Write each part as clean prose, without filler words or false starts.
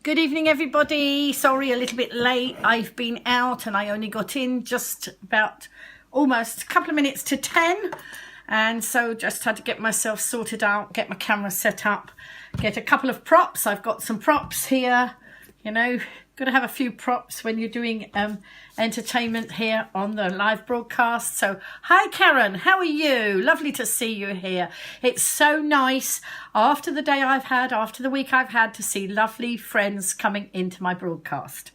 Good evening, everybody. Sorry, a little bit late. I've been out and I only got in just about almost a couple of minutes to 10. And so just had to get myself sorted out, get my camera set up, get a couple of props. I've got some props here, you know, got to have a few props when you're doing entertainment here on the live broadcast. So hi Karen, how are you? Lovely to see you here. It's so nice after the day I've had, after the week I've had, to see lovely friends coming into my broadcast.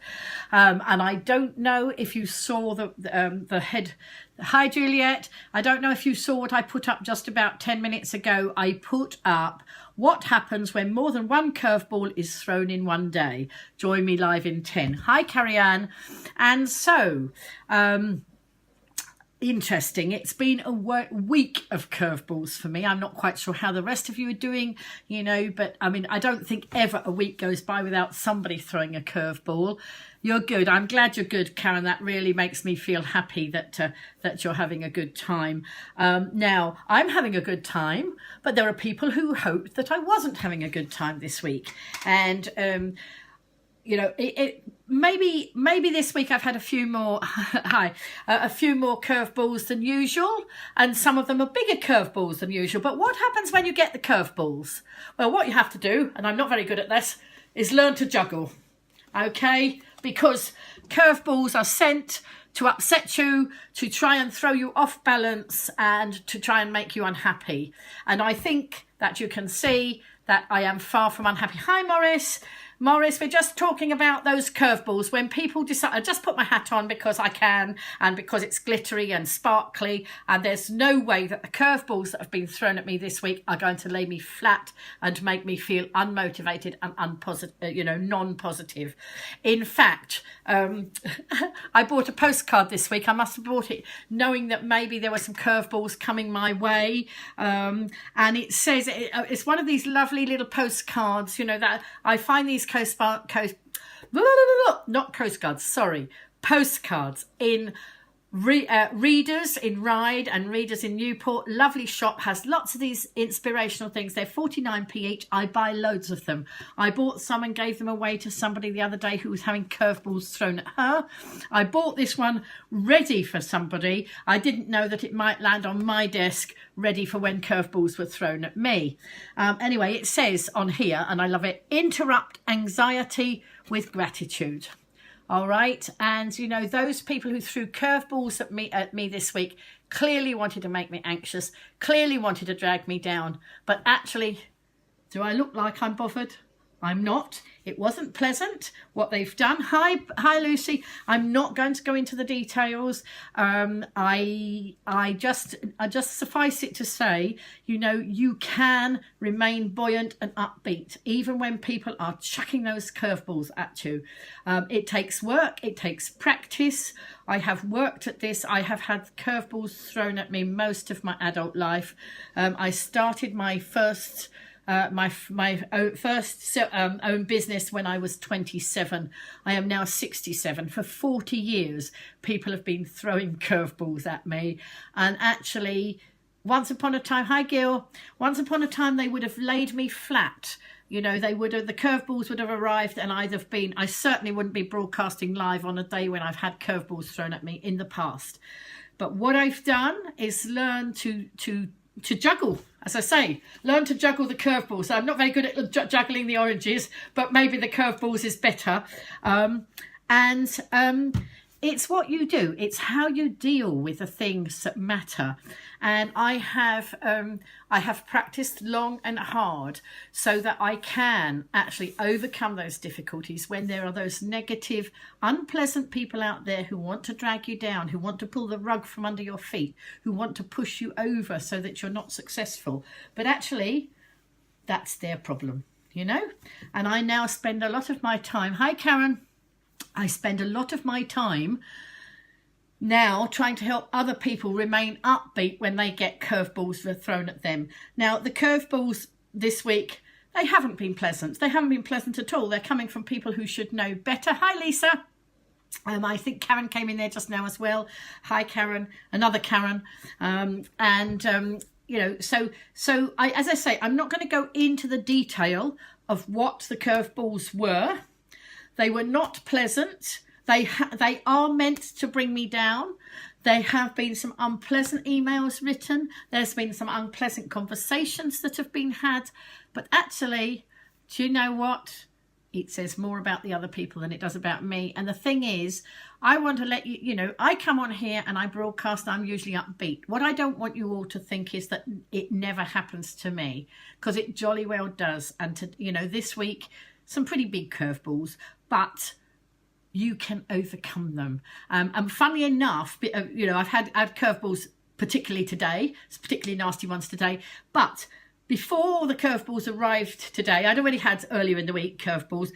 And I don't know if you saw the head. Hi Juliet, I don't know if you saw what I put up just about 10 minutes ago. I put up what happens when more than one curveball is thrown in one day. Join me live in 10. Hi Carrie Ann. And so, interesting. It's been a week of curveballs for me. I'm not quite sure how the rest of you are doing, you know, but I mean, I don't think ever a week goes by without somebody throwing a curveball. You're good. I'm glad you're good, Karen. That really makes me feel happy that that you're having a good time. Now, I'm having a good time, but there are people who hoped that I wasn't having a good time this week. And, you know, maybe this week I've had a few more, a few more curveballs than usual. And some of them are bigger curveballs than usual. But what happens when you get the curveballs? Well, what you have to do, and I'm not very good at this, is learn to juggle. Okay, because curveballs are sent to upset you, to try and throw you off balance and to try and make you unhappy. And I think that you can see that I am far from unhappy. Hi, Morris. Morris, we're just talking about those curveballs. When people decide, I just put my hat on because I can and because it's glittery and sparkly, and there's no way that the curveballs that have been thrown at me this week are going to lay me flat and make me feel unmotivated and unpositive, you know, non-positive. In fact, I bought a postcard this week. I must have bought it knowing that maybe there were some curveballs coming my way. And it says, it's one of these lovely little postcards, you know, that I find these postcards in Readers in Ryde and Readers in Newport. Lovely shop, has lots of these inspirational things. They're 49p each. I buy loads of them. I bought some and gave them away to somebody the other day who was having curveballs thrown at her. I bought this one ready for somebody. I didn't know that it might land on my desk ready for when curveballs were thrown at me. Anyway, it says on here, and I love it, interrupt anxiety with gratitude. All right. And, you know, those people who threw curveballs at me this week clearly wanted to make me anxious, clearly wanted to drag me down. But actually, do I look like I'm bothered? I'm not. It wasn't pleasant what they've done. Hi, Lucy. I'm not going to go into the details. I just suffice it to say, you know, you can remain buoyant and upbeat even when people are chucking those curveballs at you. It takes work. It takes practice. I have worked at this. I have had curveballs thrown at me most of my adult life. I started my first own business when I was 27. I am now 67. For 40 years, people have been throwing curveballs at me. And actually, once upon a time, hi Gil, once upon a time they would have laid me flat. You know, the curveballs would have arrived and I certainly wouldn't be broadcasting live on a day when I've had curveballs thrown at me in the past. But what I've done is learn to juggle, as I say, learn to juggle the curveballs. So I'm not very good at juggling the oranges, but maybe the curveballs is better. It's what you do. It's how you deal with the things that matter. And I have practiced long and hard so that I can actually overcome those difficulties when there are those negative, unpleasant people out there who want to drag you down, who want to pull the rug from under your feet, who want to push you over so that you're not successful. But actually, that's their problem, you know? And I now spend a lot of my time. Hi, Karen. I spend a lot of my time now trying to help other people remain upbeat when they get curveballs thrown at them. Now, the curveballs this week, they haven't been pleasant. They haven't been pleasant at all. They're coming from people who should know better. Hi, Lisa. I think Karen came in there just now as well. Hi, Karen. Another Karen. You know, so as I say, I'm not going to go into the detail of what the curveballs were. They were not pleasant. They are meant to bring me down. There have been some unpleasant emails written. There's been some unpleasant conversations that have been had. But actually, do you know what? It says more about the other people than it does about me. And the thing is, I want to let you, you know, I come on here and I broadcast, I'm usually upbeat. What I don't want you all to think is that it never happens to me, because it jolly well does. And, you know, this week, some pretty big curveballs, but you can overcome them. And funnily enough, you know, I've had curveballs, particularly today, particularly nasty ones today, but before the curveballs arrived today, I'd already had earlier in the week curveballs.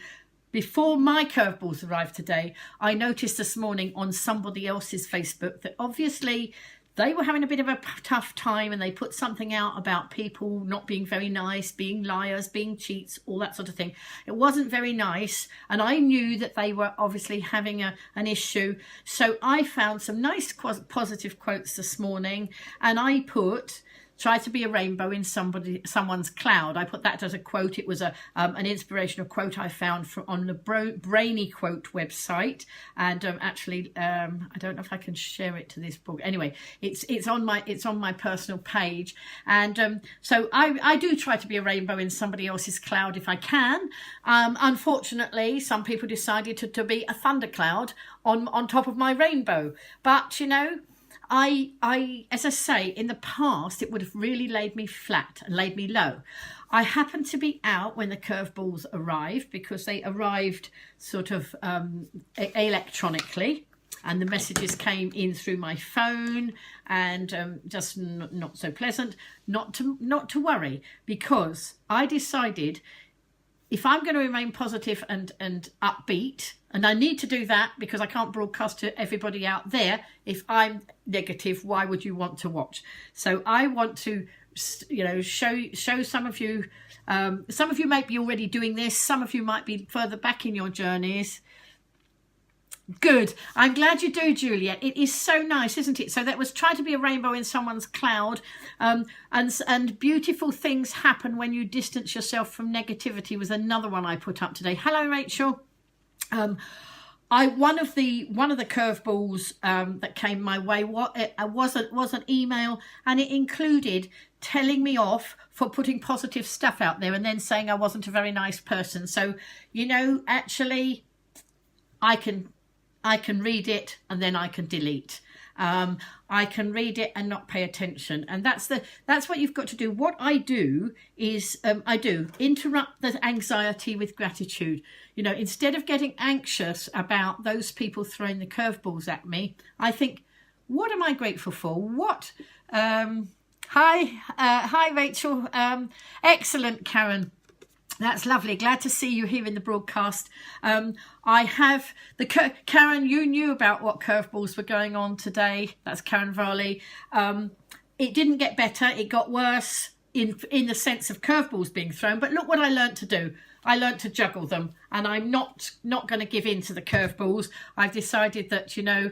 Before my curveballs arrived today, I noticed this morning on somebody else's Facebook that obviously they were having a bit of a tough time, and they put something out about people not being very nice, being liars, being cheats, all that sort of thing. It wasn't very nice, and I knew that they were obviously having an issue. So I found some nice positive quotes this morning, and I put, try to be a rainbow in someone's cloud. I put that as a quote. It was an inspirational quote I found on the Brainy Quote website, and actually I don't know if I can share it to this book. Anyway, it's on my personal page, and so I do try to be a rainbow in somebody else's cloud if I can. Unfortunately, some people decided to be a thundercloud on top of my rainbow, but you know, I, as I say, in the past, it would have really laid me flat and laid me low. I happened to be out when the curveballs arrived, because they arrived sort of electronically, and the messages came in through my phone, and just not so pleasant. Not to worry, because I decided, if I'm going to remain positive and upbeat, and I need to do that because I can't broadcast to everybody out there. If I'm negative, why would you want to watch? So I want to, you know, show some of you. Some of you might be already doing this. Some of you might be further back in your journeys. Good. I'm glad you do, Juliet. It is so nice, isn't it? So that was try to be a rainbow in someone's cloud, and beautiful things happen when you distance yourself from negativity was another one I put up today. Hello, Rachel. One of the curveballs that came my way was an email, and it included telling me off for putting positive stuff out there and then saying I wasn't a very nice person. So, you know, actually, I can read it and then I can delete. I can read it and not pay attention, and that's what you've got to do. What I do is I do interrupt the anxiety with gratitude. You know, instead of getting anxious about those people throwing the curveballs at me, I think, what am I grateful for? What? Hi, Rachel. Excellent, Karen. That's lovely. Glad to see you here in the broadcast. I have Karen, you knew about what curveballs were going on today. That's Karen Varley. It didn't get better. It got worse in the sense of curveballs being thrown. But look what I learned to do. I learned to juggle them, and I'm not going to give in to the curveballs. I've decided that, you know,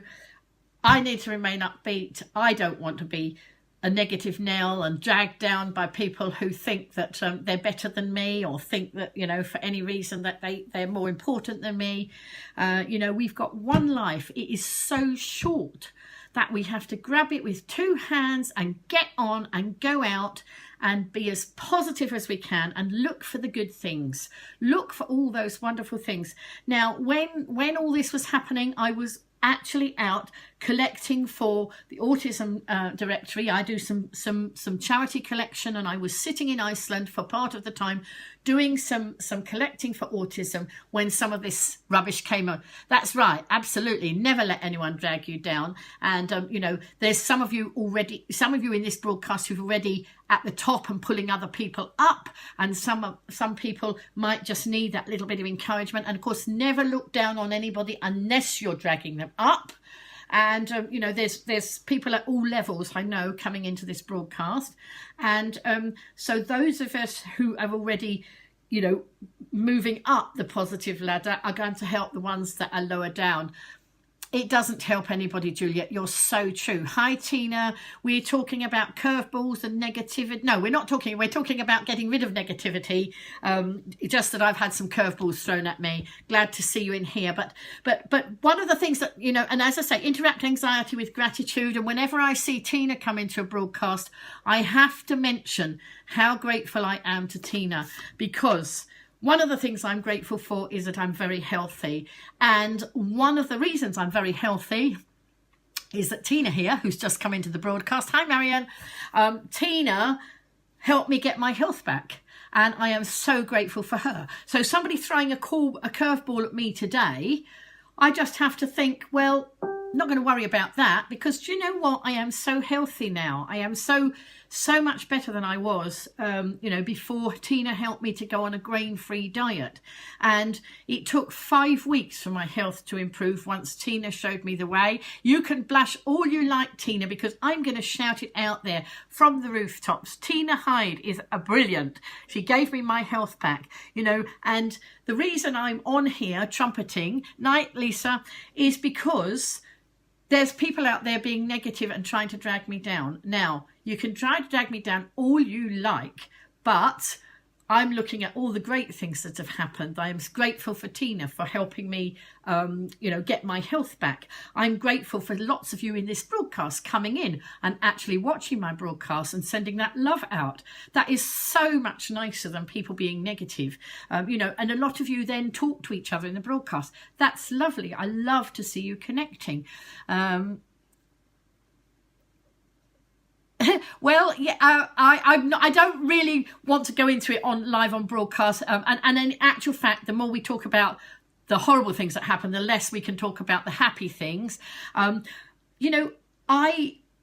I need to remain upbeat. I don't want to be a negative nail and dragged down by people who think that they're better than me, or think that, you know, for any reason that they're more important than me. You know, we've got one life. It is so short that we have to grab it with two hands and get on and go out and be as positive as we can and look for the good things. Look for all those wonderful things. Now, when all this was happening, I was actually out collecting for the autism directory. I do some charity collection, and I was sitting in Iceland for part of the time doing some collecting for autism when some of this rubbish came on. That's right, absolutely. Never let anyone drag you down. And you know, there's some of you in this broadcast who've already at the top and pulling other people up, and some people might just need that little bit of encouragement. And of course, never look down on anybody unless you're dragging them up. And you know, there's people at all levels, I know, coming into this broadcast, and so those of us who are already, you know, moving up the positive ladder are going to help the ones that are lower down. It doesn't help anybody, Juliet. You're so true. Hi, Tina. We're talking about curveballs and negativity. No, we're not talking. We're talking about getting rid of negativity. Just that I've had some curveballs thrown at me. Glad to see you in here. But one of the things that, you know, and as I say, interact anxiety with gratitude. And whenever I see Tina come into a broadcast, I have to mention how grateful I am to Tina, because one of the things I'm grateful for is that I'm very healthy. And one of the reasons I'm very healthy is that Tina here, who's just come into the broadcast, hi Marianne, Tina helped me get my health back. And I am so grateful for her. So somebody throwing a curveball at me today, I just have to think, well, not going to worry about that, because do you know what? I am so healthy now. I am so much better than I was, you know, before Tina helped me to go on a grain-free diet. And it took 5 weeks for my health to improve once Tina showed me the way. You can blush all you like, Tina, because I'm going to shout it out there from the rooftops. Tina Hyde is a brilliant. She gave me my health back, you know, and the reason I'm on here trumpeting, night Lisa, is because there's people out there being negative and trying to drag me down. Now, you can try to drag me down all you like, but I'm looking at all the great things that have happened. I am grateful for Tina for helping me, you know, get my health back. I'm grateful for lots of you in this broadcast coming in and actually watching my broadcast and sending that love out. That is so much nicer than people being negative, you know, and a lot of you then talk to each other in the broadcast. That's lovely. I love to see you connecting. Well, yeah, I don't really want to go into it live on broadcast. And in actual fact, the more we talk about the horrible things that happen, the less we can talk about the happy things. You know,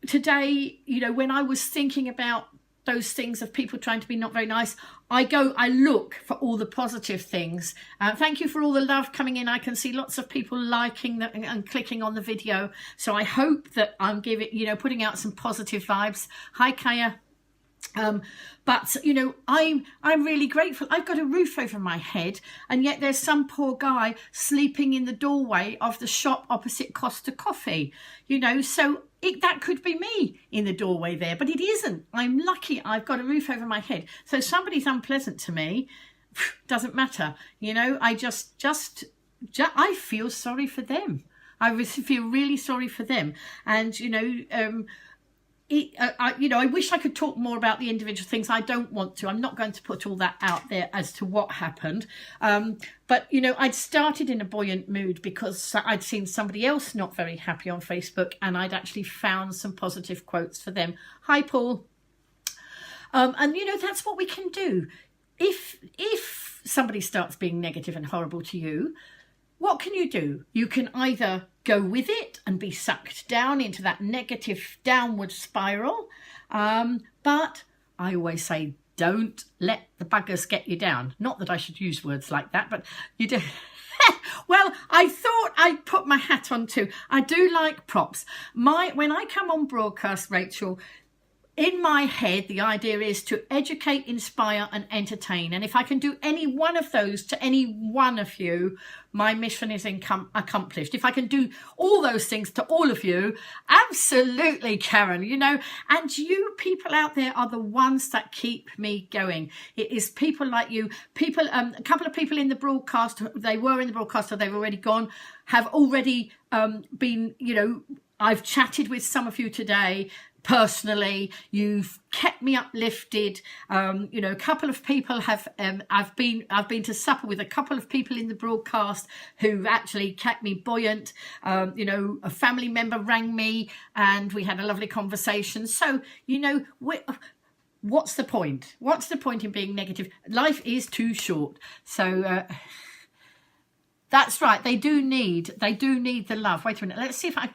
today, you know, when I was thinking about those things of people trying to be not very nice, I look for all the positive things. Thank you for all the love coming in. I can see lots of people liking and clicking on the video. So I hope that I'm putting out some positive vibes. Hi, Kaya. But you know, I'm really grateful. I've got a roof over my head, and yet there's some poor guy sleeping in the doorway of the shop opposite Costa Coffee, you know, so that could be me in the doorway there, but it isn't. I'm lucky I've got a roof over my head. So somebody's unpleasant to me, doesn't matter, you know. I just I feel sorry for them. I feel really sorry for them. And you know, I wish I could talk more about the individual things. I don't want to. I'm not going to put all that out there as to what happened. But, you know, I'd started in a buoyant mood because I'd seen somebody else not very happy on Facebook, and I'd actually found some positive quotes for them. Hi, Paul. And, you know, that's what we can do. If somebody starts being negative and horrible to you, what can you do? You can either go with it and be sucked down into that negative downward spiral. But I always say, don't let the buggers get you down. Not that I should use words like that, but you do. Well, I thought I'd put my hat on too. I do like props. When I come on broadcast, Rachel, in my head, the idea is to educate, inspire and entertain. And if I can do any one of those to any one of you, my mission is accomplished. If I can do all those things to all of you, absolutely, Karen, you know. And you people out there are the ones that keep me going. It is people like you. A couple of people in the broadcast, they were in the broadcast or they've already gone, have already been, you know, I've chatted with some of you today. Personally, you've kept me uplifted. You know, a couple of people have. I've been to supper with a couple of people in the broadcast who actually kept me buoyant. You know, a family member rang me and we had a lovely conversation. So, you know, what's the point? What's the point in being negative? Life is too short. So. That's right. They do need the love. Wait a minute. Let's see if I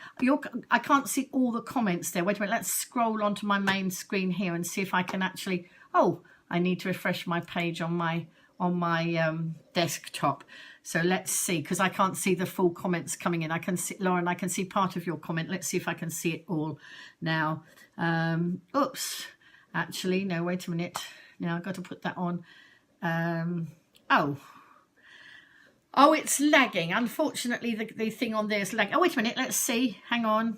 can't see all the comments there. Wait a minute. Let's scroll onto my main screen here and see if I can actually. Oh, I need to refresh my page on my desktop. So let's see, because I can't see the full comments coming in. I can see, Lauren, I can see part of your comment. Let's see if I can see it all now. Oops. Actually, no, wait a minute. Now I've got to put that on. Oh. Oh, it's lagging. Unfortunately, the thing on there is lagging. Oh, wait a minute. Let's see. Hang on.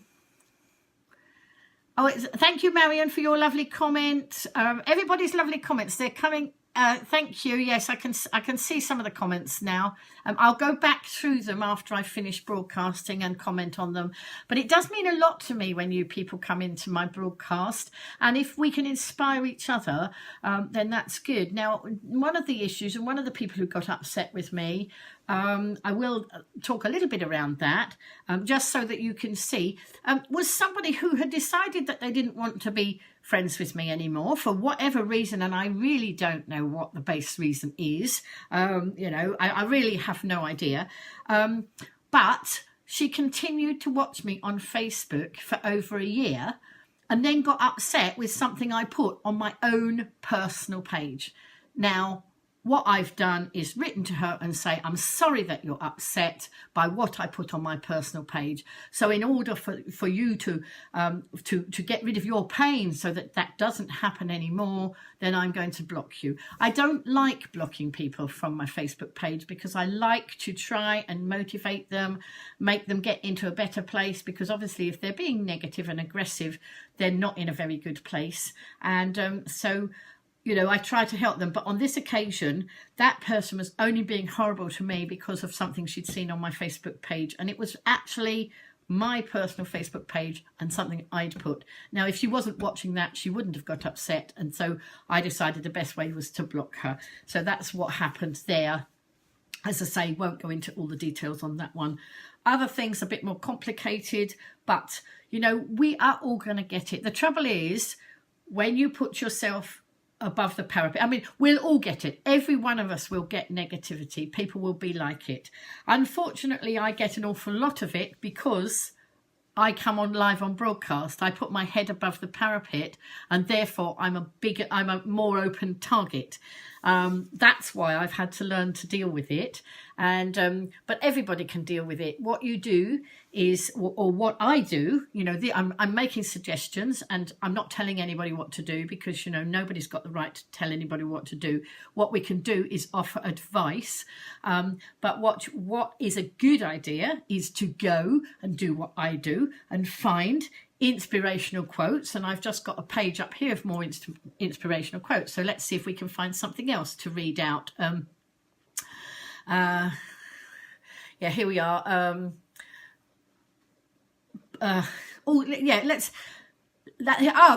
Oh, thank you, Marion, for your lovely comment. Everybody's lovely comments. They're coming. Thank you. Yes, I can see some of the comments now. I'll go back through them after I finish broadcasting and comment on them. But it does mean a lot to me when you people come into my broadcast. And if we can inspire each other, then that's good. Now, one of the issues and one of the people who got upset with me, I will talk a little bit around that, just so that you can see, was somebody who had decided that they didn't want to be friends with me anymore for whatever reason, and I really don't know what the base reason is. I really have no idea. But she continued to watch me on Facebook for over a year and then got upset with something I put on my own personal page. Now, what I've done is written to her and say, I'm sorry that you're upset by what I put on my personal page. So in order for you to get rid of your pain so that doesn't happen anymore, then I'm going to block you. I don't like blocking people from my Facebook page because I like to try and motivate them, make them get into a better place, because obviously if they're being negative and aggressive, they're not in a very good place. And so I try to help them. But on this occasion, that person was only being horrible to me because of something she'd seen on my Facebook page. And it was actually my personal Facebook page and something I'd put. Now, if she wasn't watching that, she wouldn't have got upset. And so I decided the best way was to block her. So that's what happened there. As I say, won't go into all the details on that one. Other things a bit more complicated, but, we are all going to get it. The trouble is, when you put yourself above the parapet, I mean, we'll all get it. Every one of us will get negativity. People will be like it. Unfortunately, I get an awful lot of it because I come on live on broadcast. I put my head above the parapet, and therefore I'm a more open target. That's why I've had to learn to deal with it. And but everybody can deal with it. What you do is, or what I do, I'm making suggestions, and I'm not telling anybody what to do because nobody's got the right to tell anybody what to do. What we can do is offer advice. But what is a good idea is to go and do what I do and find inspirational quotes, and I've just got a page up here of more inspirational quotes. So let's see if we can find something else to read out. Here we are.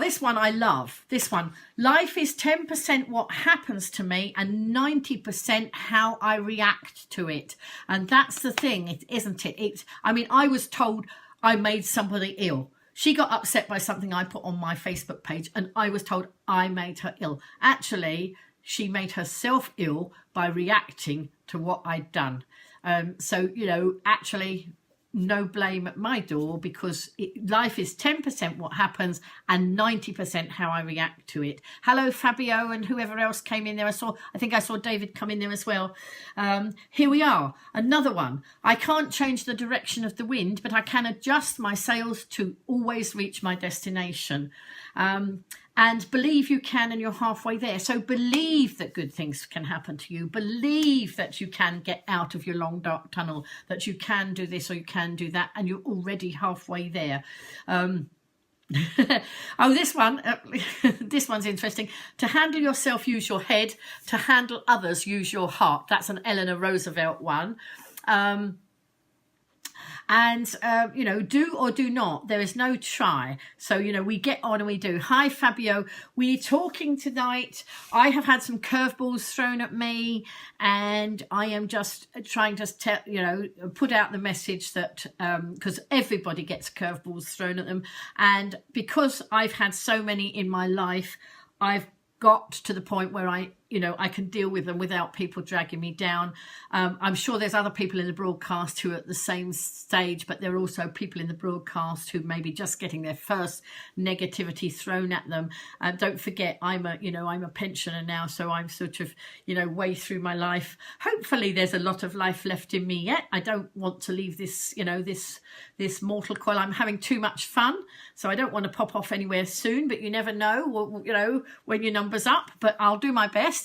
This one I love. This one. Life is 10% what happens to me and 90% how I react to it. And that's the thing, isn't it? I was told I made somebody ill. She got upset by something I put on my Facebook page, and I was told I made her ill. Actually, she made herself ill by reacting to what I'd done. Actually, no blame at my door, because life is 10% what happens and 90% how I react to it. Hello, Fabio, and whoever else came in there. I think I saw David come in there as well. Here we are. Another one. I can't change the direction of the wind, but I can adjust my sails to always reach my destination. And believe you can, and you're halfway there. So believe that good things can happen to you. Believe that you can get out of your long dark tunnel, that you can do this or you can do that, and you're already halfway there. This one, this one's interesting. To handle yourself, use your head. To handle others, use your heart. That's an Eleanor Roosevelt one. Do or do not. There is no try. So, we get on and we do. Hi, Fabio. We're talking tonight. I have had some curveballs thrown at me, and I am just trying to put out the message that, because everybody gets curveballs thrown at them. And because I've had so many in my life, I've got to the point where I can deal with them without people dragging me down. I'm sure there's other people in the broadcast who are at the same stage, but there are also people in the broadcast who may be just getting their first negativity thrown at them. Don't forget, I'm a pensioner now, so I'm sort of, way through my life. Hopefully there's a lot of life left in me yet. I don't want to leave this, this mortal coil. I'm having too much fun, so I don't want to pop off anywhere soon, but you never know, when your number's up, but I'll do my best.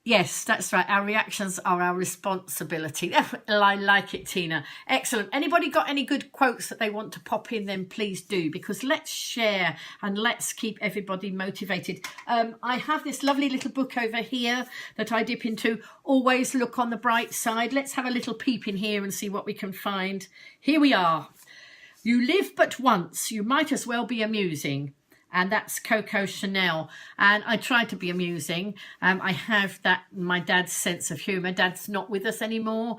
Yes, that's right. Our reactions are our responsibility. I like it, Tina. Excellent. Anybody got any good quotes that they want to pop in, then please do, because let's share and let's keep everybody motivated. I have this lovely little book over here that I dip into. Always look on the bright side. Let's have a little peep in here and see what we can find. Here we are. You live but once. You might as well be amusing. And that's Coco Chanel. And I try to be amusing. I have my dad's sense of humour. Dad's not with us anymore.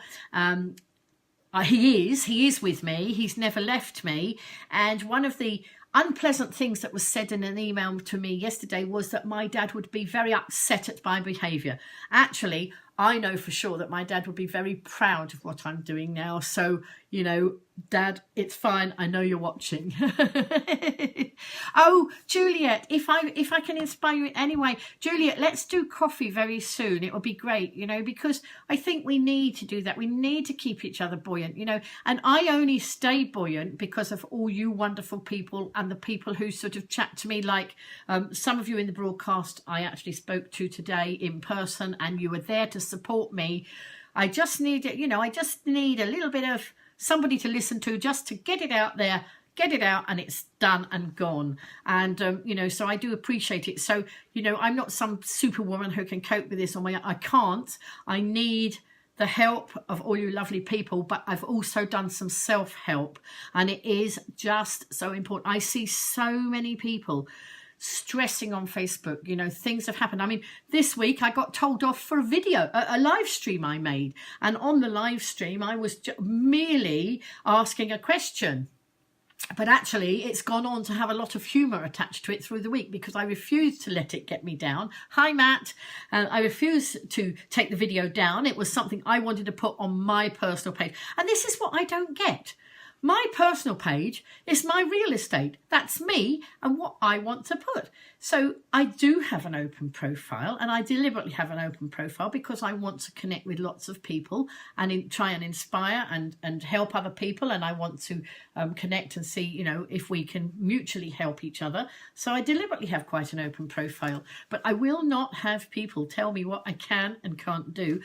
He is with me. He's never left me. And one of the unpleasant things that was said in an email to me yesterday was that my dad would be very upset at my behaviour. Actually, I know for sure that my dad would be very proud of what I'm doing now. So, you know, Dad, it's fine. I know you're watching. Oh, Juliet, if I can inspire you in any way, Juliet, let's do coffee very soon. It will be great, you know, because I think we need to do that. We need to keep each other buoyant, you know, and I only stay buoyant because of all you wonderful people and the people who sort of chat to me, like some of you in the broadcast I actually spoke to today in person, and you were there to support me. I just need it, you know, I just need a little bit of somebody to listen to, just to get it out there, get it out, and it's done and gone. And you know, so I do appreciate it. So, you know, I'm not some superwoman who can cope with this on my own. I can't. I need the help of all you lovely people, but I've also done some self-help, and it is just so important. I see so many people stressing on Facebook, you know, things have happened. I mean, this week I got told off for a video, a live stream I made, and on the live stream I was merely asking a question, but actually it's gone on to have a lot of humour attached to it through the week, because I refused to let it get me down. Hi Matt. I refused to take the video down. It was something I wanted to put on my personal page, and this is what I don't get. My personal page is my real estate. That's me and what I want to put. So I do have an open profile, and I deliberately have an open profile because I want to connect with lots of people and try and inspire and help other people. And I want to connect and see, you know, if we can mutually help each other. So I deliberately have quite an open profile, but I will not have people tell me what I can and can't do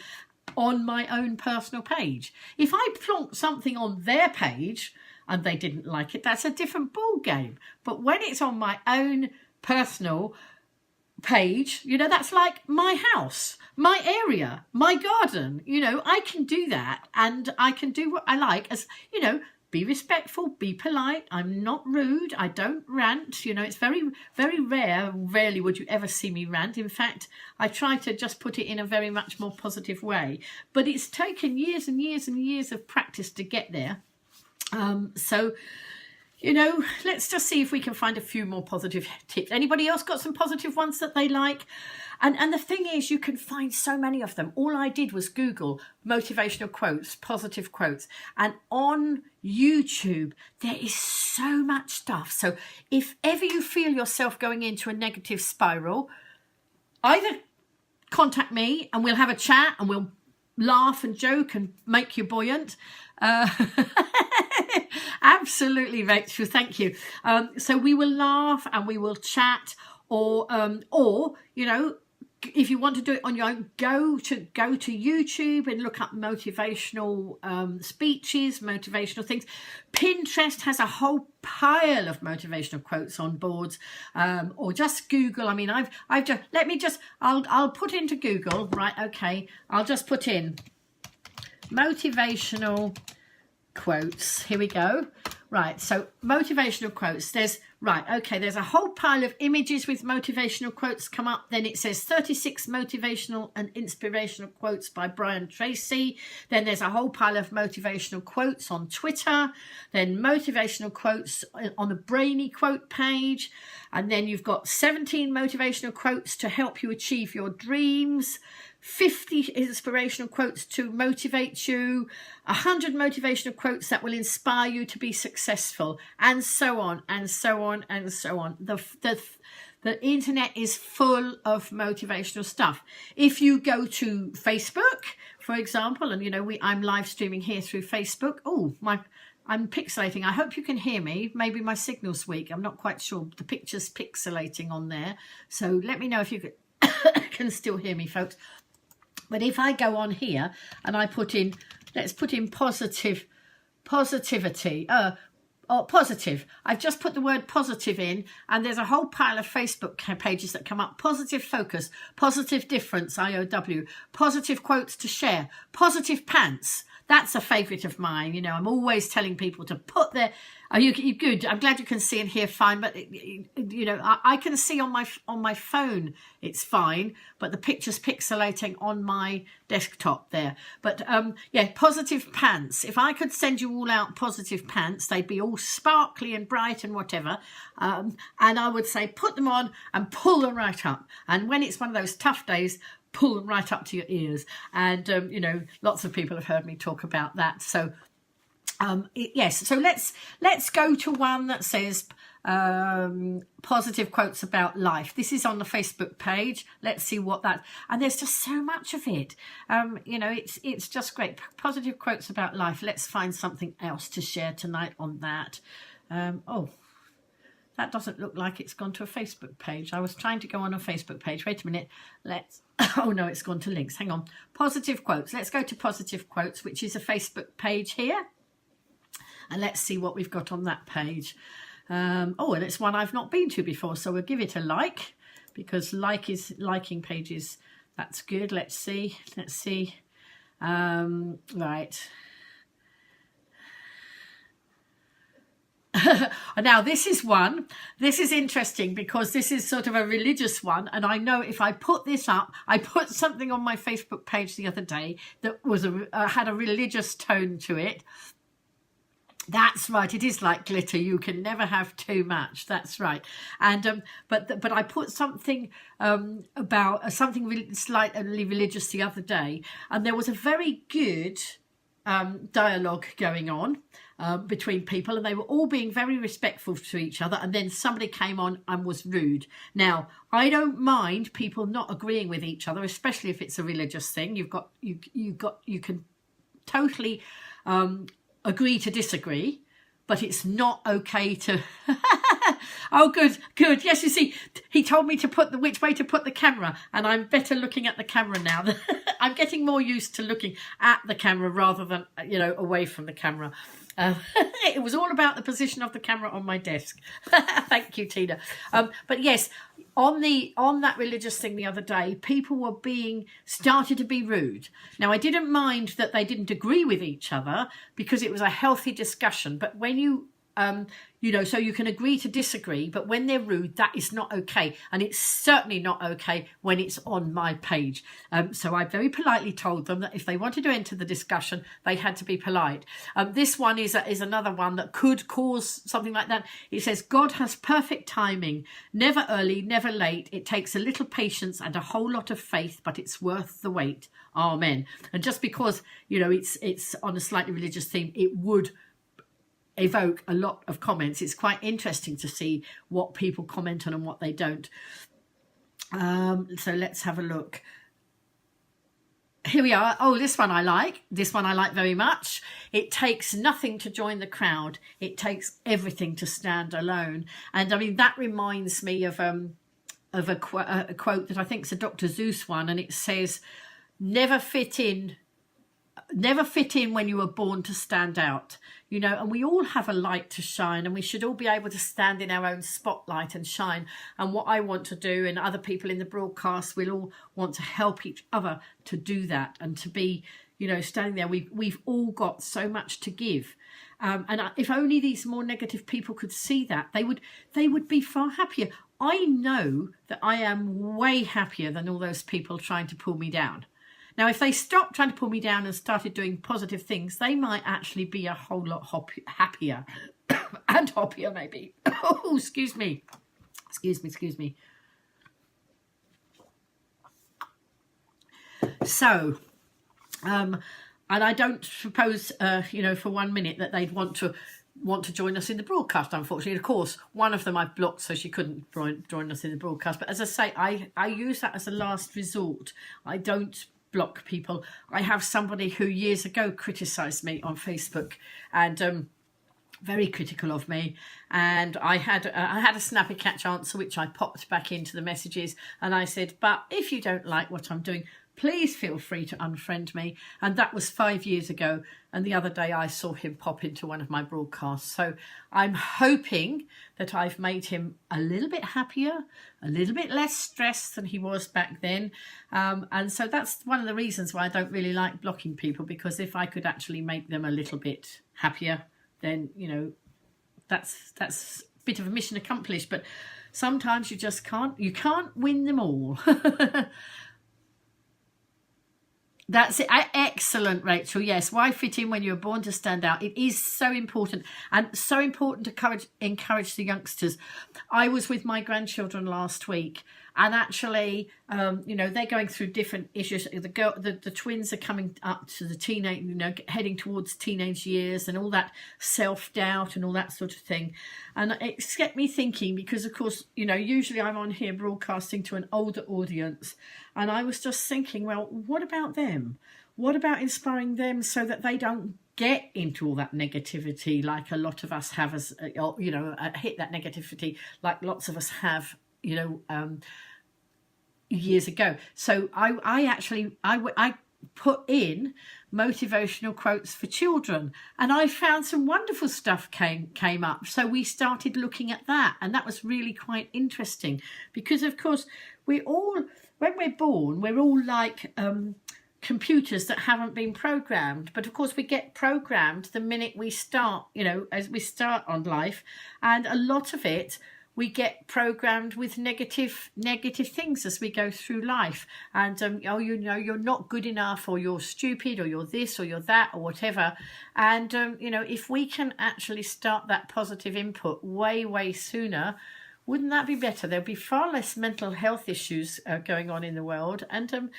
on my own personal page. If I plonk something on their page and they didn't like it, that's a different ball game. But when it's on my own personal page, you know, that's like my house, my area, my garden, you know, I can do that, and I can do what I like, as you know, be respectful, be polite. I'm not rude. I don't rant. You know, it's very, very rarely would you ever see me rant. In fact, I try to just put it in a very much more positive way. But it's taken years and years and years of practice to get there. So, you know, let's just see if we can find a few more positive tips. Anybody else got some positive ones that they like? And the thing is, you can find so many of them. All I did was Google motivational quotes, positive quotes. And on YouTube, there is so much stuff. So if ever you feel yourself going into a negative spiral, either contact me and we'll have a chat and we'll laugh and joke and make you buoyant. Absolutely, Rachel, thank you. So we will laugh and we will chat, or you know, if you want to do it on your own, go to YouTube and look up motivational speeches, motivational things. Pinterest has a whole pile of motivational quotes on boards, or just Google. I mean, I'll put into Google, right? Okay, I'll just put in motivational quotes. Here we go. Right, so motivational quotes. There's a whole pile of images with motivational quotes come up. Then it says 36 motivational and inspirational quotes by Brian Tracy. Then there's a whole pile of motivational quotes on Twitter. Then motivational quotes on the Brainy quote page. And then you've got 17 motivational quotes to help you achieve your dreams. 50 inspirational quotes to motivate you, 100 motivational quotes that will inspire you to be successful, and so on and so on and so on. The internet is full of motivational stuff. If you go to Facebook, for example, and you know, I'm live streaming here through Facebook. I'm pixelating. I hope you can hear me. Maybe my signal's weak. I'm not quite sure. The picture's pixelating on there. So let me know if you can still hear me, folks. But if I go on here and I put in, let's put in positivity, or positive. I've just put the word positive in, and there's a whole pile of Facebook pages that come up. Positive focus, positive difference, IOW, positive quotes to share, positive pants. That's a favourite of mine. You know, I'm always telling people to put their... Are you good? I'm glad you can see and hear fine, but you know, I can see on my phone it's fine, but the picture's pixelating on my desktop there. But yeah, positive pants. If I could send you all out positive pants, they'd be all sparkly and bright and whatever. And I would say put them on and pull them right up. And when it's one of those tough days, pull them right up to your ears. And you know, lots of people have heard me talk about that. So yes, so let's go to one that says positive quotes about life. This is on the Facebook page. Let's see what that, and there's just so much of it. You know, it's just great. Positive quotes about life. Let's find something else to share tonight on that. Oh, that doesn't look like it's gone to a Facebook page. I was trying to go on a Facebook page. Wait a minute. Oh no, it's gone to links. Hang on. Positive quotes. Let's go to positive quotes, which is a Facebook page here. And let's see what we've got on that page. Oh, and it's one I've not been to before, so we'll give it a like, because liking pages. That's good. Let's see. Right. Now this is one. This is interesting because this is sort of a religious one, and I know if I put this up, I put something on my Facebook page the other day that was had a religious tone to it. That's right. It is like glitter. You can never have too much. That's right. And but I put something about something slightly religious the other day, and there was a very good dialogue going on between people, and they were all being very respectful to each other. And then somebody came on and was rude. Now, I don't mind people not agreeing with each other, especially if it's a religious thing. You can totally agree to disagree, but it's not okay to oh good, yes, you see, he told me to put which way to put the camera, and I'm better looking at the camera now. I'm getting more used to looking at the camera rather than, you know, away from the camera. It was all about the position of the camera on my desk. Thank you, Tina. But yes, on that religious thing the other day, people were started to be rude. Now, I didn't mind that they didn't agree with each other because it was a healthy discussion. But when you you know, so you can agree to disagree, but when they're rude, that is not okay. And it's certainly not okay when it's on my page. So I very politely told them that if they wanted to enter the discussion, they had to be polite. This one is another one that could cause something like that. It says, God has perfect timing, never early, never late. It takes a little patience and a whole lot of faith, but it's worth the wait. Amen. And just because, you know, it's on a slightly religious theme, it would evoke a lot of comments. It's quite interesting to see what people comment on and what they don't. So let's have a look. Here we are. Oh, this one I like. This one I like very much. It takes nothing to join the crowd. It takes everything to stand alone. And I mean, that reminds me of a quote that I think is a Dr. Seuss one, and it says, never fit in when you were born to stand out. You know, and we all have a light to shine, and we should all be able to stand in our own spotlight and shine. And what I want to do, and other people in the broadcast, we'll all want to help each other to do that, and to be, you know, standing there. We've all got so much to give. And if only these more negative people could see that, they would be far happier. I know that I am way happier than all those people trying to pull me down. Now, if they stopped trying to pull me down and started doing positive things, they might actually be a whole lot happier and hoppier, maybe. Oh, excuse me. So, and I don't suppose, you know, for 1 minute that they'd want to join us in the broadcast, unfortunately. Of course, one of them I've blocked, so she couldn't join us in the broadcast. But as I say, I use that as a last resort. I don't block people. I have somebody who years ago criticised me on Facebook, and very critical of me, and I had a snappy catch answer which I popped back into the messages, and I said, but if you don't like what I'm doing, please feel free to unfriend me. And that was 5 years ago, and the other day I saw him pop into one of my broadcasts. So I'm hoping that I've made him a little bit happier, a little bit less stressed than he was back then, and so that's one of the reasons why I don't really like blocking people, because if I could actually make them a little bit happier, then, you know, that's a bit of a mission accomplished. But sometimes you just can't win them all. That's it. Excellent, Rachel. Yes, why fit in when you're born to stand out? It is so important, and so important to encourage the youngsters. I was with my grandchildren last week, and actually, you know, they're going through different issues. The twins are coming up to the teenage, you know, heading towards teenage years, and all that self-doubt and all that sort of thing. And it's kept me thinking, because of course, you know, usually I'm on here broadcasting to an older audience, and I was just thinking, well, what about them? What about inspiring them so that they don't get into all that negativity like a lot of us have, as you know, hit that negativity like lots of us have, you know, years ago. So I put in motivational quotes for children, and I found some wonderful stuff came up. So we started looking at that, and that was really quite interesting, because of course we all, when we're born, we're all like computers that haven't been programmed. But of course we get programmed the minute we start, you know, as we start on life, and a lot of it we get programmed with negative things as we go through life. And oh, you know, you're not good enough, or you're stupid, or you're this, or you're that, or whatever. And you know, if we can actually start that positive input way sooner, wouldn't that be better? There'd be far less mental health issues going on in the world. And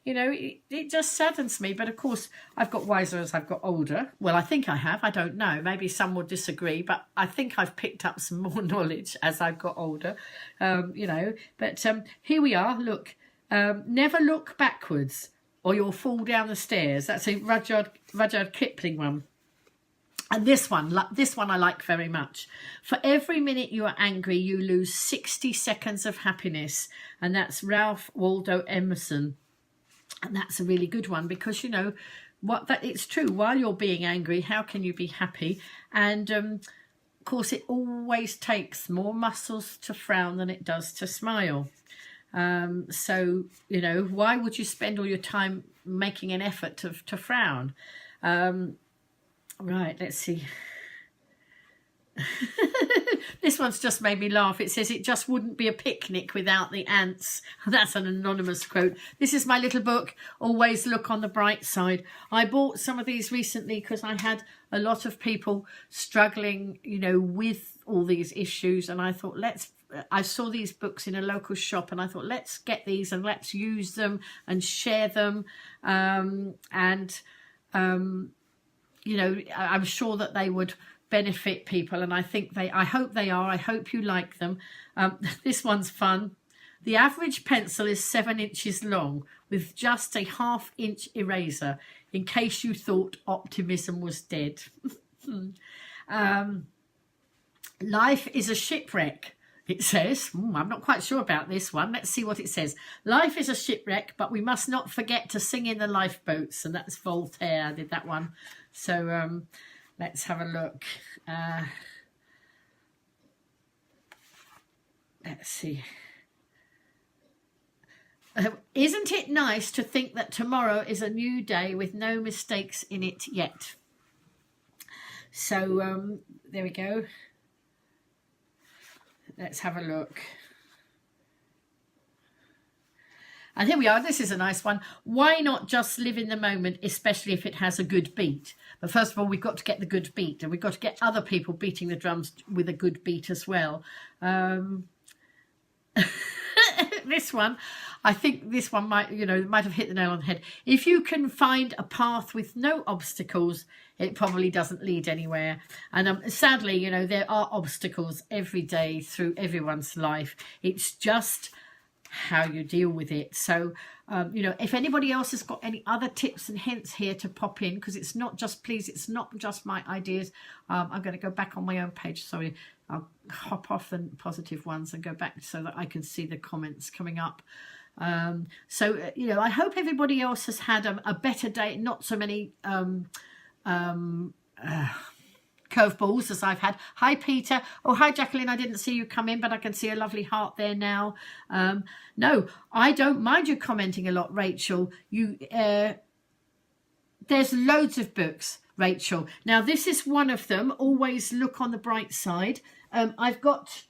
you know, it just saddens me. But of course, I've got wiser as I've got older. Well, I think I have. I don't know. Maybe some will disagree, but I think I've picked up some more knowledge as I've got older, you know. But here we are. Look, never look backwards or you'll fall down the stairs. That's a Rudyard Kipling one. And this one I like very much. For every minute you are angry, you lose 60 seconds of happiness. And that's Ralph Waldo Emerson. And that's a really good one, because, you know, it's true. While you're being angry, how can you be happy? And of course, it always takes more muscles to frown than it does to smile. So, you know, why would you spend all your time making an effort to frown? Right, let's see. This one's just made me laugh. It says, it just wouldn't be a picnic without the ants. That's an anonymous quote. This is my little book, Always Look on the Bright Side. I bought some of these recently because I had a lot of people struggling, you know, with all these issues. And I thought, I saw these books in a local shop, and I thought, let's get these and let's use them and share them. You know, I'm sure that they would benefit people, and I hope they are. I hope you like them. This one's fun. The average pencil is 7 inches long with just a 1/2 inch eraser, in case you thought optimism was dead. Life is a shipwreck, it says. I'm not quite sure about this one. Let's see what it says. Life is a shipwreck, but we must not forget to sing in the lifeboats. And that's Voltaire. I did that one. So let's have a look. Let's see. Isn't it nice to think that tomorrow is a new day with no mistakes in it yet? So there we go. Let's have a look. And here we are. This is a nice one. Why not just live in the moment, especially if it has a good beat? But first of all, we've got to get the good beat, and we've got to get other people beating the drums with a good beat as well. This one, I think this one might have hit the nail on the head. If you can find a path with no obstacles, it probably doesn't lead anywhere. And sadly, you know, there are obstacles every day through everyone's life. It's just how you deal with it. So you know, if anybody else has got any other tips and hints here to pop in, because it's not just, please, it's not just my ideas. I'm going to go back on my own page. Sorry, I'll hop off the positive ones and go back so that I can see the comments coming up. So, you know, I hope everybody else has had a better day, not so many curveballs as I've had. Hi Peter. Oh, hi Jacqueline, I didn't see you come in, but I can see a lovely heart there now. No, I don't mind you commenting a lot, Rachel. You there's loads of books, Rachel. Now this is one of them. Always look on the bright side. I've got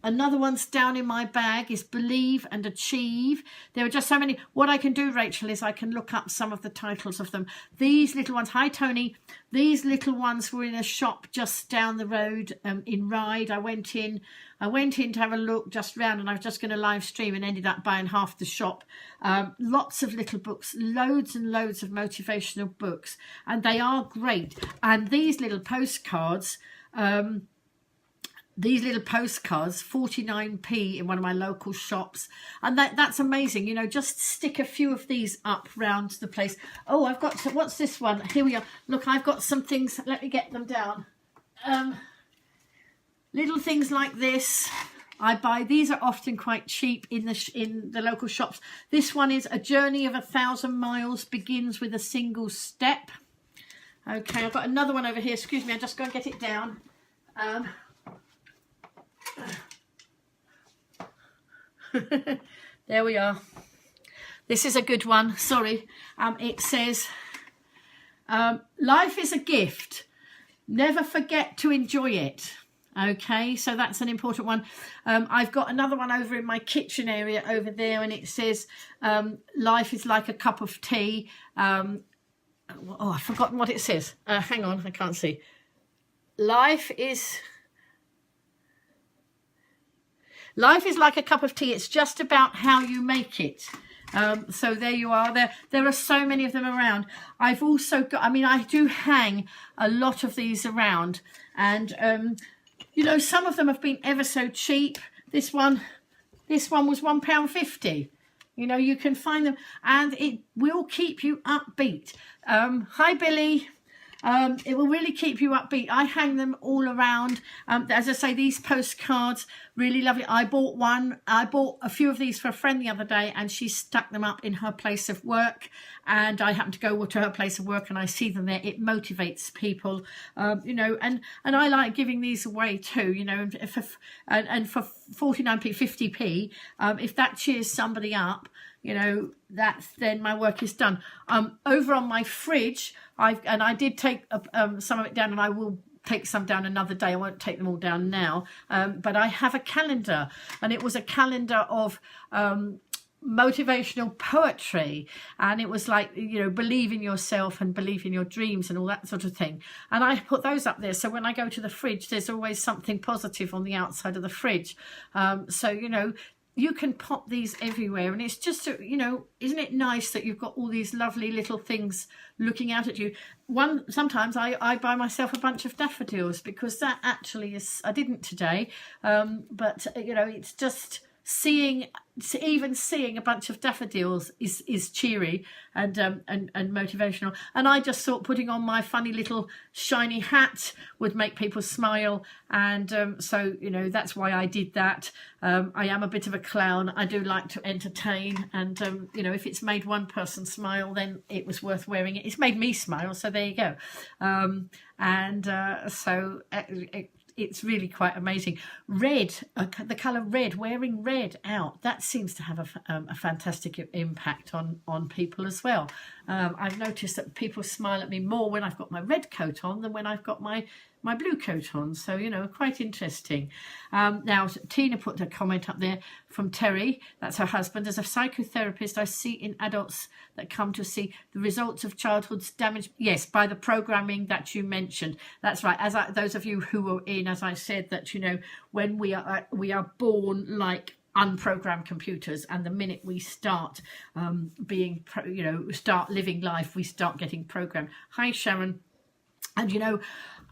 another one's down in my bag is Believe and Achieve. There are just so many. What I can do, Rachel, is I can look up some of the titles of them. These little ones, hi Tony, these little ones were in a shop just down the road in Ryde. I went in to have a look just round, and I was just going to live stream and ended up buying half the shop. Lots of little books, loads and loads of motivational books, and they are great. And these little postcards, 49p in one of my local shops, and that's amazing. You know, just stick a few of these up round the place. Oh, I've got what's this one? Here we are. Look, I've got some things. Let me get them down. Little things like this I buy. These are often quite cheap in the local shops. This one is A Journey of 1,000 Miles Begins with a Single Step. Okay, I've got another one over here. Excuse me, I'll just go and get it down. There we are. This is a good one. Sorry. It says, life is a gift. Never forget to enjoy it. Okay, so that's an important one. I've got another one over in my kitchen area over there, and it says, life is like a cup of tea. Oh, I've forgotten what it says. Hang on, I can't see. Life is like a cup of tea. It's just about how you make it. So there you are. There are so many of them around. I've also got, I mean, I do hang a lot of these around, and you know, some of them have been ever so cheap. This one was £1.50. You know, you can find them, and it will keep you upbeat. Hi Billy. It will really keep you upbeat. I hang them all around. As I say, these postcards, really lovely. I bought a few of these for a friend the other day, and she stuck them up in her place of work. And I happen to go to her place of work, and I see them there. It motivates people, you know, and I like giving these away too, you know, and for 49p, 50p, if that cheers somebody up, you know, then my work is done. Over on my fridge, I did take some of it down, and I will take some down another day. I won't take them all down now. But I have a calendar, and it was a calendar of motivational poetry, and it was like, you know, believe in yourself and believe in your dreams and all that sort of thing. And I put those up there, so when I go to the fridge, there's always something positive on the outside of the fridge. So, you know, you can pop these everywhere, and it's just, you know, isn't it nice that you've got all these lovely little things looking out at you? Sometimes I buy myself a bunch of daffodils, because that actually is, I didn't today, but you know, it's just even seeing a bunch of daffodils is cheery and motivational. And I just thought putting on my funny little shiny hat would make people smile, and so, you know, that's why I did that. I am a bit of a clown. I do like to entertain, and you know, if it's made one person smile, then it was worth wearing it. It's made me smile, so there you go. So it's really quite amazing. Red, the colour red, wearing red out, that seems to have a fantastic impact on people as well. I've noticed that people smile at me more when I've got my red coat on than when I've got my blue coat on. So, you know, quite interesting. Now, Tina put a comment up there from Terry, that's her husband. As a psychotherapist, I see in adults that come to see the results of childhood's damage. Yes, by the programming that you mentioned. That's right. Those of you who were in, as I said, that, you know, when we are born like unprogrammed computers, and the minute we start start living life, we start getting programmed. Hi Sharon. And you know,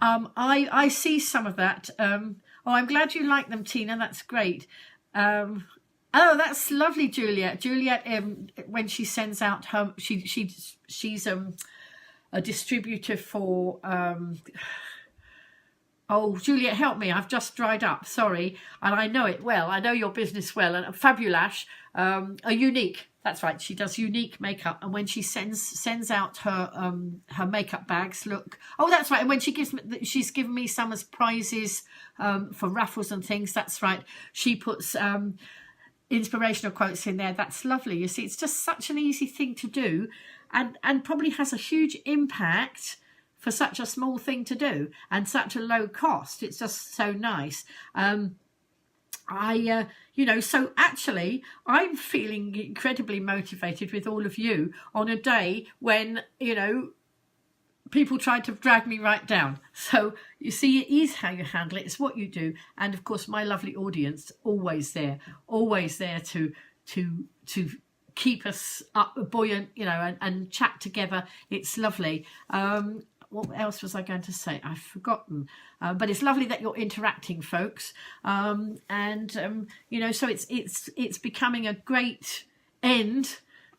I see some of that. Oh, I'm glad you like them, Tina. That's great. Oh, that's lovely, Juliet. Juliet, when she sends out her, she's a distributor for oh, Juliet, help me. I've just dried up. Sorry. And I know it well. I know your business well. And Fabulash, a unique. That's right. She does unique makeup. And when she sends out her makeup bags, look. Oh, that's right. And when she's given me some as prizes for raffles and things. That's right. She puts inspirational quotes in there. That's lovely. You see, it's just such an easy thing to do, and probably has a huge impact for such a small thing to do and such a low cost. It's just so nice. You know, so actually I'm feeling incredibly motivated with all of you on a day when, you know, people tried to drag me right down. So you see, it is how you handle it. It's what you do. And of course, my lovely audience, always there to keep us up buoyant, you know, and chat together. It's lovely. What else was I going to say? I've forgotten. But it's lovely that you're interacting, folks. You know, so it's becoming a great end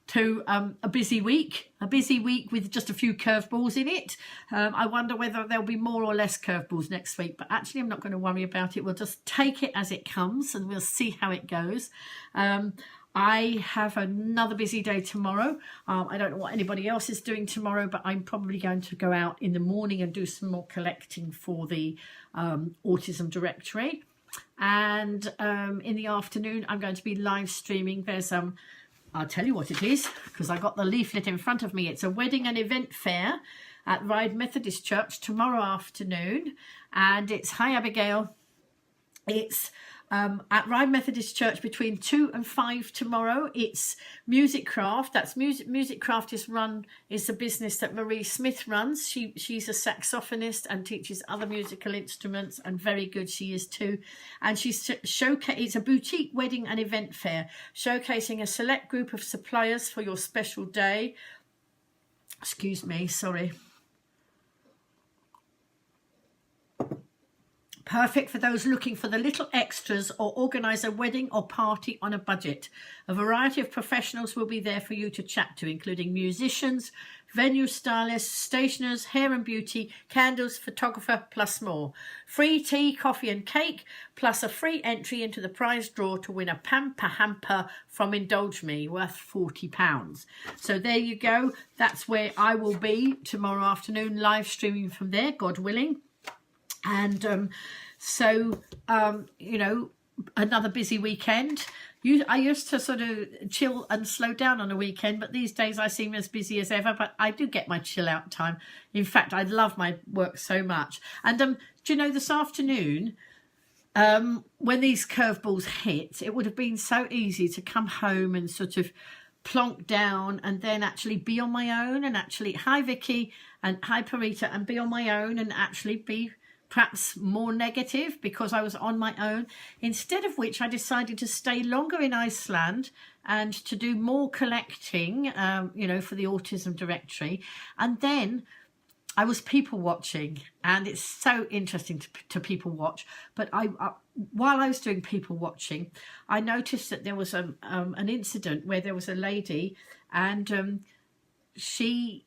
to a busy week with just a few curveballs in it. I wonder whether there'll be more or less curveballs next week, but actually I'm not going to worry about it. We'll just take it as it comes and we'll see how it goes. I have another busy day tomorrow. I don't know what anybody else is doing tomorrow, but I'm probably going to go out in the morning and do some more collecting for the autism directory. And in the afternoon, I'm going to be live streaming. There's I'll tell you what it is, because I got the leaflet in front of me. It's a wedding and event fair at Ryde Methodist Church tomorrow afternoon. And it's, hi Abigail, it's at Ryde Methodist Church between 2 and 5 tomorrow. It's Music Craft. That's Music Craft is a business that Marie Smith runs. She's a saxophonist and teaches other musical instruments, and very good she is too. And it's a boutique wedding and event fair showcasing a select group of suppliers for your special day. Excuse me, sorry. Perfect for those looking for the little extras or organise a wedding or party on a budget. A variety of professionals will be there for you to chat to, including musicians, venue stylists, stationers, hair and beauty, candles, photographer, plus more. Free tea, coffee and cake, plus a free entry into the prize draw to win a pamper hamper from Indulge Me worth £40. So there you go. That's where I will be tomorrow afternoon, live streaming from there, God willing. And you know, another busy weekend. I used to sort of chill and slow down on a weekend, but these days I seem as busy as ever, but I do get my chill out time. In fact, I love my work so much. And do you know, this afternoon, when these curveballs hit, it would have been so easy to come home and sort of plonk down and then actually be on my own and actually, hi Vicky and hi Parita, and be on my own and actually be perhaps more negative because I was on my own, instead of which I decided to stay longer in Iceland and to do more collecting, you know, for the autism directory. And then I was people watching, and it's so interesting to people watch. But while I was doing people watching, I noticed that there was an incident where there was a lady, and she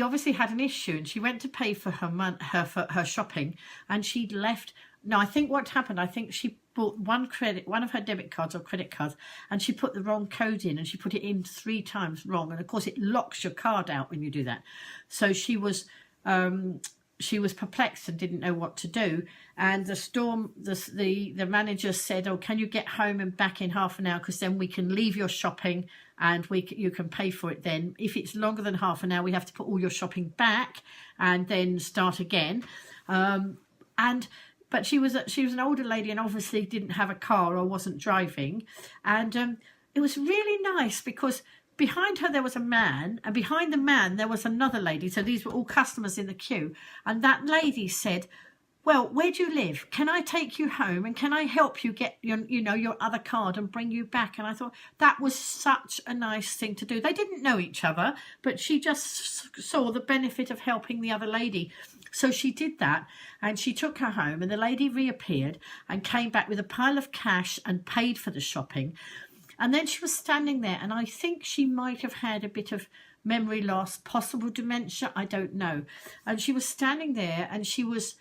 obviously had an issue, and she went to pay for her shopping, and she'd left. No, I think what happened, I think she bought one of her debit cards or credit cards, and she put the wrong code in, and she put it in 3 times wrong. And of course, it locks your card out when you do that. So she was perplexed and didn't know what to do. And the manager said, "Oh, can you get home and back in half an hour? Because then we can leave your shopping and you can pay for it then. If it's longer than half an hour, we have to put all your shopping back and then start again." But she was an older lady and obviously didn't have a car or wasn't driving. And it was really nice because behind her there was a man, and behind the man there was another lady. So these were all customers in the queue. And that lady said, "Well, where do you live? Can I take you home and can I help you get your other card and bring you back?" And I thought that was such a nice thing to do. They didn't know each other, but she just saw the benefit of helping the other lady. So she did that, and she took her home, and the lady reappeared and came back with a pile of cash and paid for the shopping. And then she was standing there, and I think she might have had a bit of memory loss, possible dementia, I don't know. And she was standing there, and she was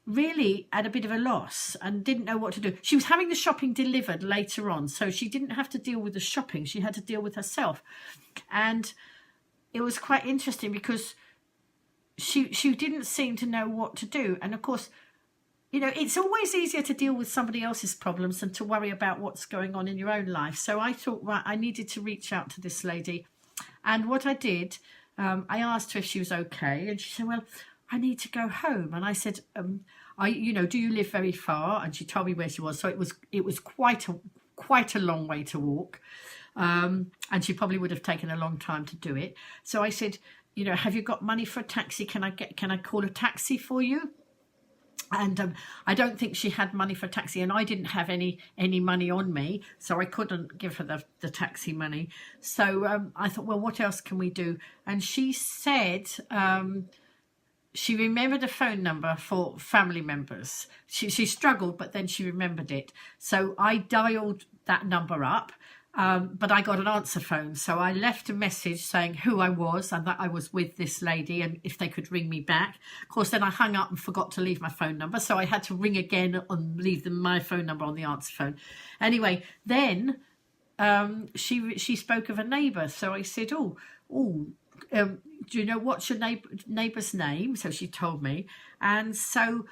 really at a bit of a loss and didn't know what to do. She was having the shopping delivered later on, so she didn't have to deal with the shopping. She had to deal with herself. And it was quite interesting because she didn't seem to know what to do. And of course, you know, it's always easier to deal with somebody else's problems than to worry about what's going on in your own life. So I thought, right, I needed to reach out to this lady. And what I did, I asked her if she was okay. And she said, well, I need to go home. And I said, do you live very far? And she told me where she was. So it was quite a long way to walk. And she probably would have taken a long time to do it. So I said, you know, have you got money for a taxi? Can I call a taxi for you? And I don't think she had money for a taxi, and I didn't have any money on me, so I couldn't give her the taxi money. So I thought, well, what else can we do? And she said she remembered a phone number for family members. She struggled, but then she remembered it. So I dialed that number up. But I got an answer phone, so I left a message saying who I was and that I was with this lady and if they could ring me back. Of course, then I hung up and forgot to leave my phone number, so I had to ring again and leave them my phone number on the answer phone. Anyway, then she spoke of a neighbour, so I said, do you know what's your neighbour's name? So she told me, and so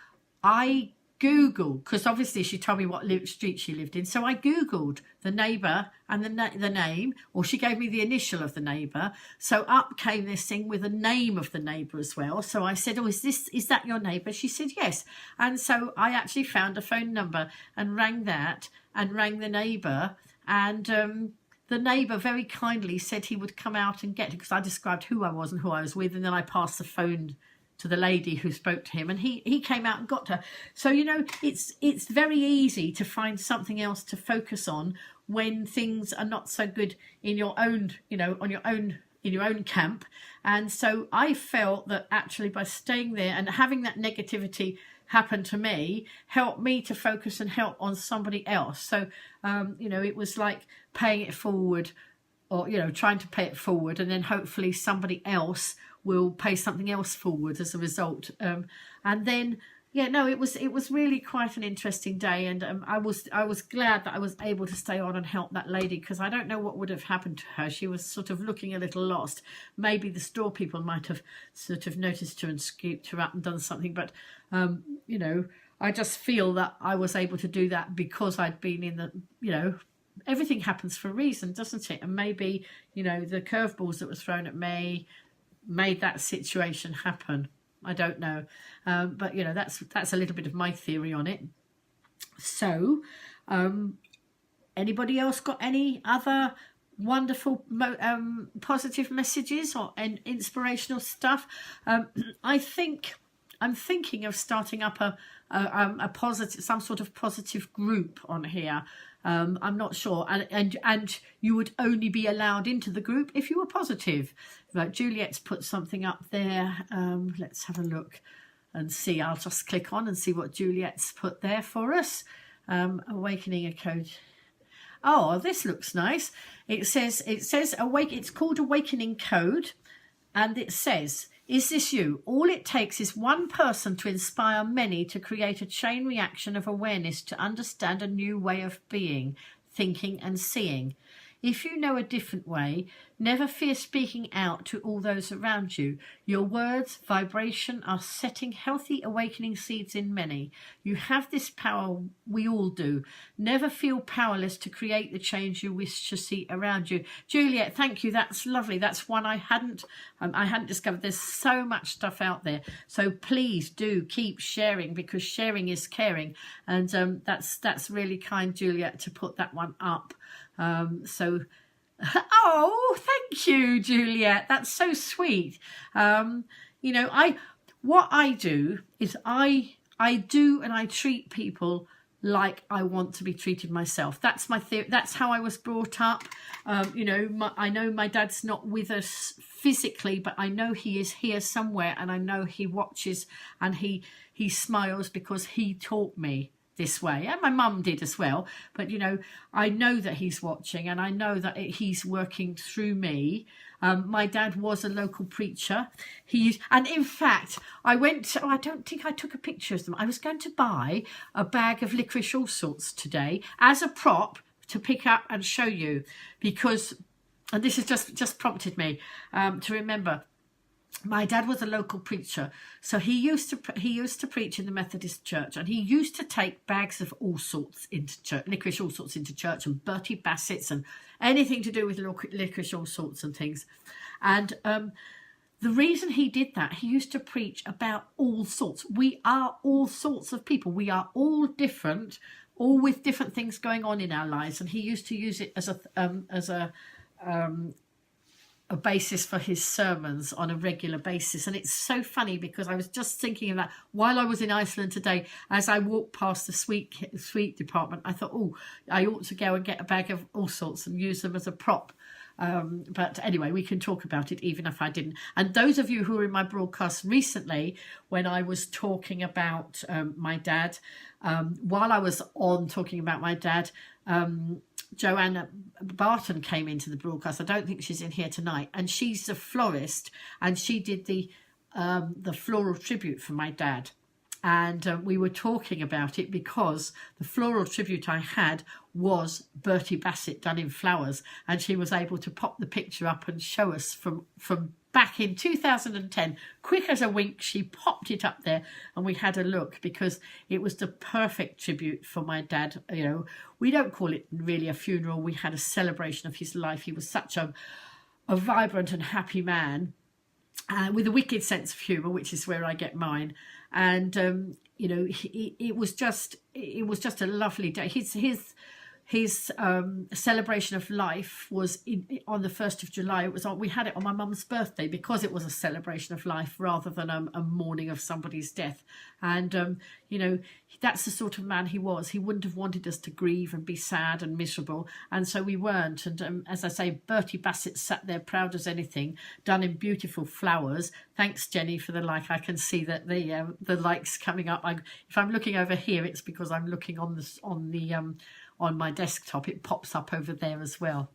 I Googled, because obviously she told me what street she lived in, so I Googled the neighbour and the name, or she gave me the initial of the neighbour, so up came this thing with the name of the neighbour as well. So I said, is that your neighbour? She said yes. And so I actually found a phone number and rang that and rang the neighbour, and the neighbour very kindly said he would come out and get it, because I described who I was and who I was with, and then I passed the phone to the lady who spoke to him, and he came out and got her. So, you know, it's very easy to find something else to focus on when things are not so good in your own, you know, in your own camp. And so I felt that actually by staying there and having that negativity happen to me helped me to focus and help on somebody else. So, you know, it was like paying it forward, or, you know, trying to pay it forward, and then hopefully somebody else will pay something else forward as a result. And then, yeah, no, it was really quite an interesting day, and I was glad that I was able to stay on and help that lady, because I don't know what would have happened to her. She was sort of looking a little lost. Maybe the store people might have sort of noticed her and scooped her up and done something, but you know, I just feel that I was able to do that because I'd been in the, you know, everything happens for a reason, doesn't it? And maybe, you know, the curveballs that were thrown at me made that situation happen. I don't know, but you know, that's a little bit of my theory on it. So anybody else got any other wonderful positive messages or inspirational stuff? I'm thinking of starting up a positive, some sort of positive group on here. I'm not sure, and you would only be allowed into the group if you were positive. Right, Juliet's put something up there. Let's have a look and see. I'll just click on and see what Juliet's put there for us. Awakening a code. Oh, this looks nice. It says it's called Awakening Code, and it says, is this you? All it takes is one person to inspire many to create a chain reaction of awareness to understand a new way of being, thinking and seeing. If you know a different way, never fear speaking out to all those around you. Your words, vibration are setting healthy awakening seeds in many. You have this power, we all do. Never feel powerless to create the change you wish to see around you. Juliet, thank you. That's lovely. That's one I hadn't discovered. There's so much stuff out there. So please do keep sharing, because sharing is caring. And that's really kind, Juliet, to put that one up. Oh, thank you, Juliet. That's so sweet. You know, what I do is I do and I treat people like I want to be treated myself. That's my theory. That's how I was brought up. You know, I know my dad's not with us physically, but I know he is here somewhere, and I know he watches and he smiles because he taught me this way, and my mum did as well, but you know, I know that he's watching, and I know that he's working through me. My dad was a local preacher. And in fact, I don't think I took a picture of them. I was going to buy a bag of licorice all sorts today as a prop to pick up and show you, because, and this has just prompted me to remember, my dad was a local preacher, so he used to preach in the Methodist church, and he used to take bags of all sorts into church, licorice all sorts into church, and Bertie Bassett's and anything to do with licorice all sorts and things. And the reason he did that, he used to preach about all sorts. We are all sorts of people. We are all different, all with different things going on in our lives. And he used to use it as a basis for his sermons on a regular basis. And it's so funny, because I was just thinking of that while I was in Iceland today. As I walked past the sweet department, I thought, oh, I ought to go and get a bag of all sorts and use them as a prop. But anyway, we can talk about it even if I didn't. And those of you who were in my broadcast recently, when I was talking about my dad, while I was on talking about my dad, Joanna Barton came into the broadcast. I don't think she's in here tonight, and she's a florist, and she did the floral tribute for my dad. And we were talking about it because the floral tribute I had was Bertie Bassett done in flowers, and she was able to pop the picture up and show us from back in 2010. Quick as a wink, she popped it up there, and we had a look, because it was the perfect tribute for my dad. You know, we don't call it really a funeral. We had a celebration of his life. He was such a vibrant and happy man, with a wicked sense of humour, which is where I get mine. And you know, it was just a lovely day. His celebration of life was on the 1st of July. We had it on my mum's birthday, because it was a celebration of life rather than a mourning of somebody's death. And you know, that's the sort of man he was. He wouldn't have wanted us to grieve and be sad and miserable, and so we weren't. And as I say, Bertie Bassett sat there proud as anything, done in beautiful flowers. Thanks, Jenny, for the like. I can see that the likes coming up. If I'm looking over here, it's because I'm looking on my desktop. It pops up over there as well.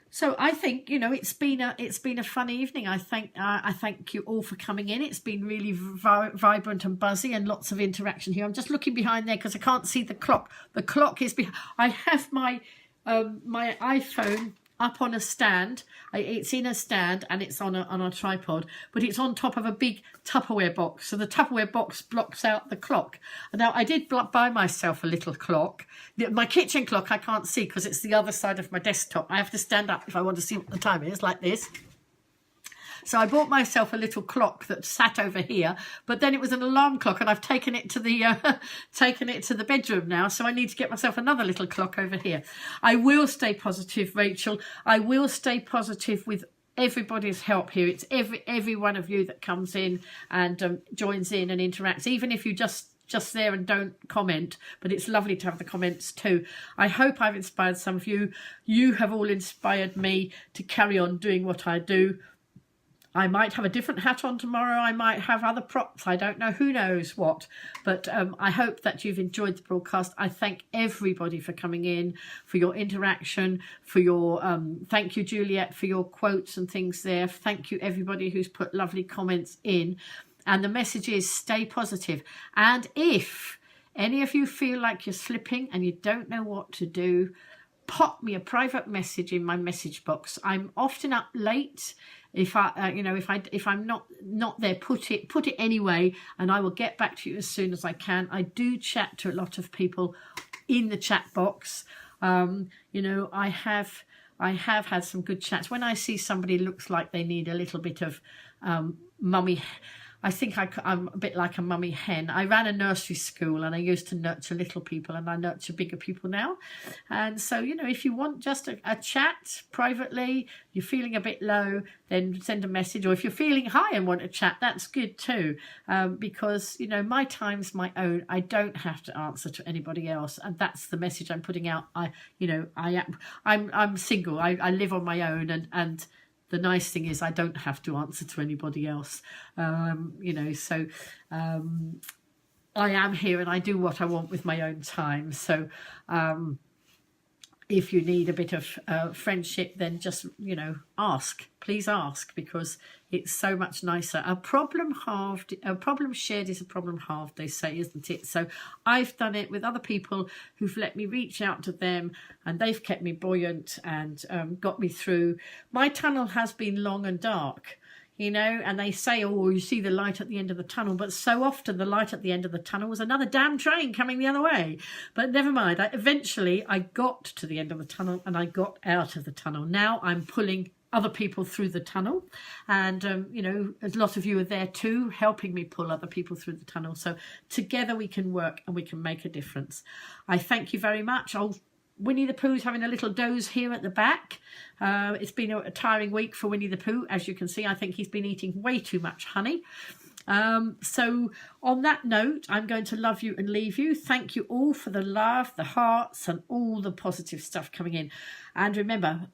So I think, you know, it's been a fun evening. I thank you all for coming in. It's been really vibrant and buzzy, and lots of interaction here. I'm just looking behind there because I can't see the clock. The clock is behind. I have my my iPhone up on a stand. It's in a stand, and it's on a tripod, but it's on top of a big Tupperware box. So the Tupperware box blocks out the clock. Now, I did buy myself a little clock. My kitchen clock I can't see because it's the other side of my desktop. I have to stand up if I want to see what the time is, like this. So I bought myself a little clock that sat over here, but then it was an alarm clock, and I've taken it to the bedroom now. So I need to get myself another little clock over here. I will stay positive, Rachel. I will stay positive with everybody's help here. It's every one of you that comes in and joins in and interacts, even if you just there and don't comment, but it's lovely to have the comments too. I hope I've inspired some of you. You have all inspired me to carry on doing what I do. I might have a different hat on tomorrow. I might have other props. I don't know. Who knows what? But I hope that you've enjoyed the broadcast. I thank everybody for coming in, for your interaction, for your thank you, Juliet, for your quotes and things there. Thank you, everybody who's put lovely comments in. And the message is stay positive. And if any of you feel like you're slipping and you don't know what to do, pop me a private message in my message box. I'm often up late. If I'm not there, put it anyway, and I will get back to you as soon as I can. I do chat to a lot of people in the chat box. You know, I have had some good chats. When I see somebody looks like they need a little bit of mummy, I think I'm a bit like a mummy hen. I ran a nursery school, and I used to nurture little people, and I nurture bigger people now. And so, you know, if you want just a chat privately, you're feeling a bit low, then send a message. Or if you're feeling high and want to chat, that's good too. Because, you know, my time's my own. I don't have to answer to anybody else. And that's the message I'm putting out. I'm single. I live on my own, and the nice thing is I don't have to answer to anybody else, you know, so I am here and I do what I want with my own time. So if you need a bit of friendship, then just, you know, ask. Please ask, because it's so much nicer. A problem shared is a problem halved, they say, isn't it? So I've done it with other people who've let me reach out to them, and they've kept me buoyant and got me through. My tunnel has been long and dark, you know, and they say, oh, you see the light at the end of the tunnel, but so often the light at the end of the tunnel was another damn train coming the other way. But never mind, eventually I got to the end of the tunnel and I got out of the tunnel. Now I'm pulling other people through the tunnel, and you know, a lot of you are there too, helping me pull other people through the tunnel. So together we can work and we can make a difference. I thank you very much. Winnie the Pooh's having a little doze here at the back. It's been a tiring week for Winnie the Pooh. As you can see, I think he's been eating way too much honey. So on that note, I'm going to love you and leave you. Thank you all for the love, the hearts, and all the positive stuff coming in. And remember,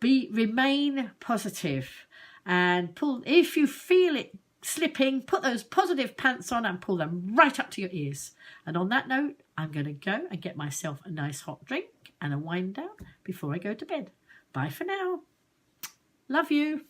remain positive, and pull, if you feel it slipping, put those positive pants on and pull them right up to your ears. And on that note, I'm going to go and get myself a nice hot drink and a wind down before I go to bed. Bye for now. Love you.